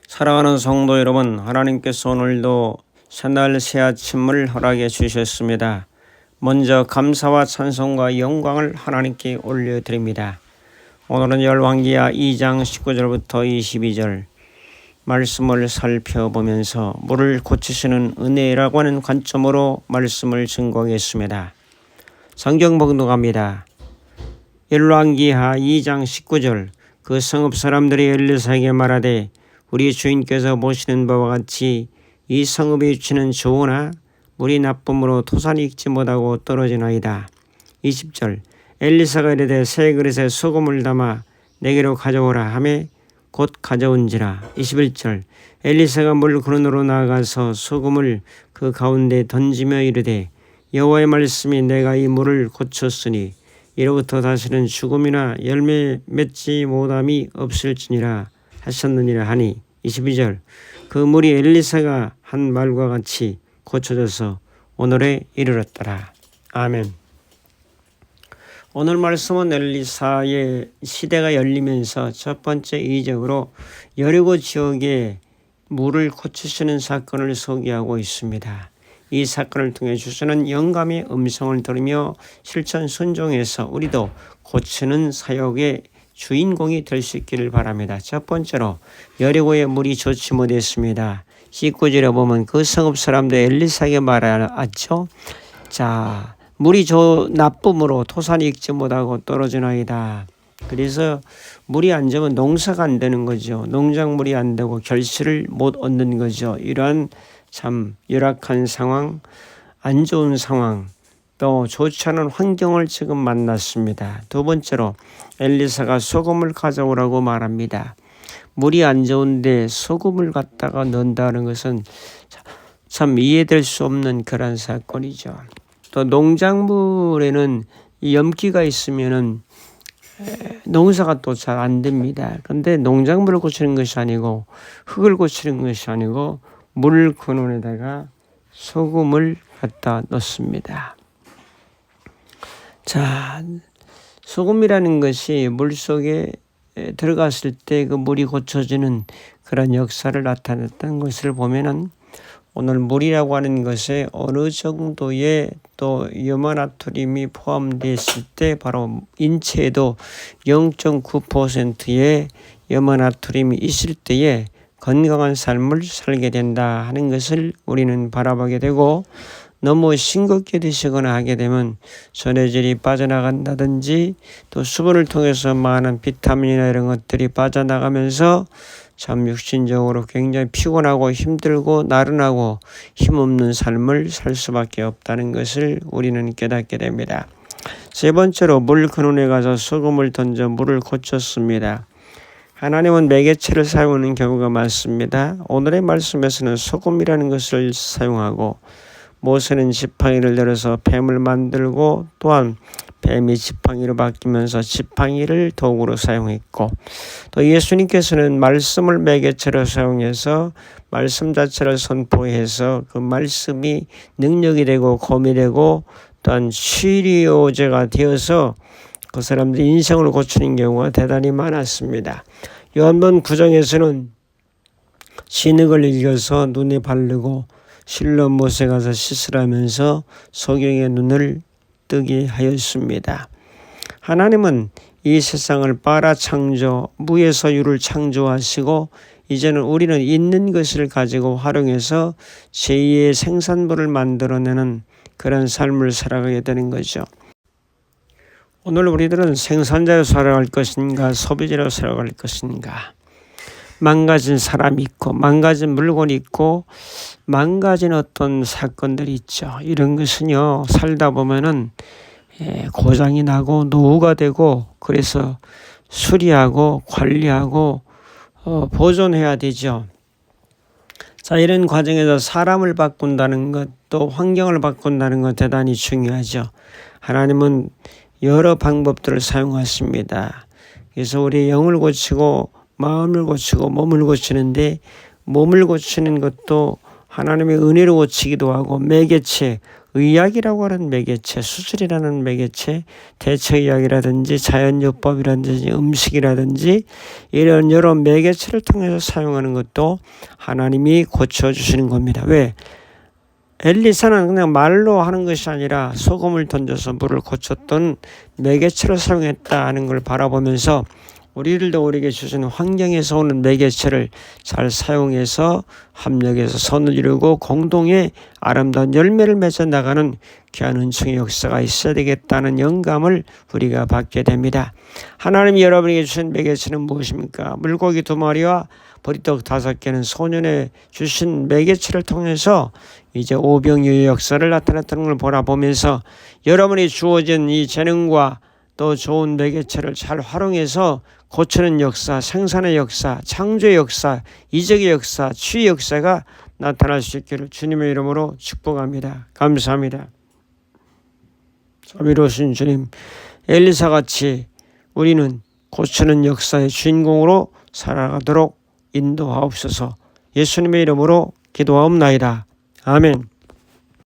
사랑하는 성도 여러분, 하나님께서 오늘도 새날 새 아침을 허락해 주셨습니다. 먼저 감사와 찬송과 영광을 하나님께 올려드립니다. 오늘은 열왕기하 2장 19절부터 22절 말씀을 살펴보면서 물을 고치시는 은혜라고 하는 관점으로 말씀을 증거하겠습니다. 성경 봉독합니다. 열왕기하 2장 19절 그 성읍 사람들이 엘리사에게 말하되 우리 주인께서 보시는 바와 같이 이 성읍에 위치는 좋으나 물이 나쁨으로 토산이 익지 못하고 떨어지나이다. 20절 엘리사가 이르되 새 그릇에 소금을 담아 내게로 가져오라 하매 곧 가져온지라. 21절 엘리사가 물 그릇으로 나아가서 소금을 그 가운데 던지며 이르되 여호와의 말씀이 내가 이 물을 고쳤으니 이로부터 다시는 죽음이나 열매 맺지 못함이 없을지니라 하셨느니라 하니. 22절 그 물이 엘리사가 한 말과 같이 고쳐져서 오늘에 이르렀더라. 아멘. 오늘 말씀은 엘리사의 시대가 열리면서 첫 번째 이적으로 여리고 지역에 물을 고치시는 사건을 소개하고 있습니다. 이 사건을 통해 주시는 영감의 음성을 들으며 실천 순종해서 우리도 고치는 사역의 주인공이 될 수 있기를 바랍니다. 첫 번째로 여리고의 물이 좋지 못했습니다. 19절에 보면 그 성읍 사람들 엘리사에게 말하죠. 자, 물이 나쁨으로 토산이 익지 못하고 떨어지나이다. 그래서 물이 안 좋으면 농사가 안 되는 거죠. 농작물이 안 되고 결실을 못 얻는 거죠. 이러한 참 열악한 상황, 안 좋은 상황, 또 좋지 않은 환경을 지금 만났습니다. 두 번째로 엘리사가 소금을 가져오라고 말합니다. 물이 안 좋은데 소금을 갖다가 넣는다는 것은 참 이해될 수 없는 그런 사건이죠. 또 농작물에는 염기가 있으면은 농사가 또 잘 안 됩니다. 그런데 농작물을 고치는 것이 아니고 흙을 고치는 것이 아니고 물 근원에다가 소금을 갖다 넣습니다. 자, 소금이라는 것이 물 속에 들어갔을 때 그 물이 고쳐지는 그런 역사를 나타냈던 것을 보면은 오늘 물이라고 하는 것에 어느 정도의 또 염화나트륨이 포함되어 있을 때 바로 인체에도 0.9%의 염화나트륨이 있을 때에 건강한 삶을 살게 된다 하는 것을 우리는 바라보게 되고, 너무 싱겁게 드시거나 하게 되면 전해질이 빠져나간다든지 또 수분을 통해서 많은 비타민이나 이런 것들이 빠져나가면서 참 육신적으로 굉장히 피곤하고 힘들고 나른하고 힘없는 삶을 살 수밖에 없다는 것을 우리는 깨닫게 됩니다. 세 번째로 물 근원에 가서 소금을 던져 물을 고쳤습니다. 하나님은 매개체를 사용하는 경우가 많습니다. 오늘의 말씀에서는 소금이라는 것을 사용하고, 모세는 지팡이를 내려서 뱀을 만들고 또한 뱀이 지팡이로 바뀌면서 지팡이를 도구로 사용했고, 또 예수님께서는 말씀을 매개체로 사용해서 말씀 자체를 선포해서 그 말씀이 능력이 되고 검이 되고 또한 치료제가 되어서 그 사람들의 인생을 고치는 경우가 대단히 많았습니다. 요한복음 9장에서는 진흙을 읽어서 눈에 바르고 실로 못에 가서 씻으라면서 소경의 눈을 뜨게 하였습니다. 하나님은 이 세상을 바라 창조, 무에서 유를 창조하시고 이제는 우리는 있는 것을 가지고 활용해서 제2의 생산물을 만들어내는 그런 삶을 살아가게 되는 거죠. 오늘 우리들은 생산자로 살아갈 것인가 소비자로 살아갈 것인가, 망가진 사람이 있고 망가진 물건이 있고 망가진 어떤 사건들이 있죠. 이런 것은요, 살다 보면은 고장이 나고 노후가 되고 그래서 수리하고 관리하고 보존해야 되죠. 자, 이런 과정에서 사람을 바꾼다는 것, 또 환경을 바꾼다는 것 대단히 중요하죠. 하나님은 여러 방법들을 사용하십니다. 그래서 우리 영을 고치고 마음을 고치고 몸을 고치는데, 몸을 고치는 것도 하나님의 은혜로 고치기도 하고 매개체, 의학이라고 하는 매개체, 수술이라는 매개체, 대처의학이라든지 자연요법이라든지 음식이라든지 이런 여러 매개체를 통해서 사용하는 것도 하나님이 고쳐주시는 겁니다. 왜? 엘리사는 그냥 말로 하는 것이 아니라 소금을 던져서 물을 고쳤던 매개체로 사용했다는 걸 바라보면서 우리들도 우리에게 주신 환경에서 오는 매개체를 잘 사용해서 합력해서 선을 이루고 공동의 아름다운 열매를 맺어 나가는 귀한 은총의 역사가 있어야 되겠다는 영감을 우리가 받게 됩니다. 하나님이 여러분에게 주신 매개체는 무엇입니까? 물고기 2마리와 보리떡 5개는 소년에 주신 매개체를 통해서 이제 오병이의 역사를 나타났다는 걸 바라보면서 여러분이 주어진 이 재능과 또 좋은 매개체를 잘 활용해서 고치는 역사, 생산의 역사, 창조의 역사, 이적의 역사, 치유의 역사가 나타날 수 있기를 주님의 이름으로 축복합니다. 감사합니다. 자비로우신 주님, 엘리사같이 우리는 고치는 역사의 주인공으로 살아가도록 인도하옵소서. 예수님의 이름으로 기도하옵나이다. 아멘.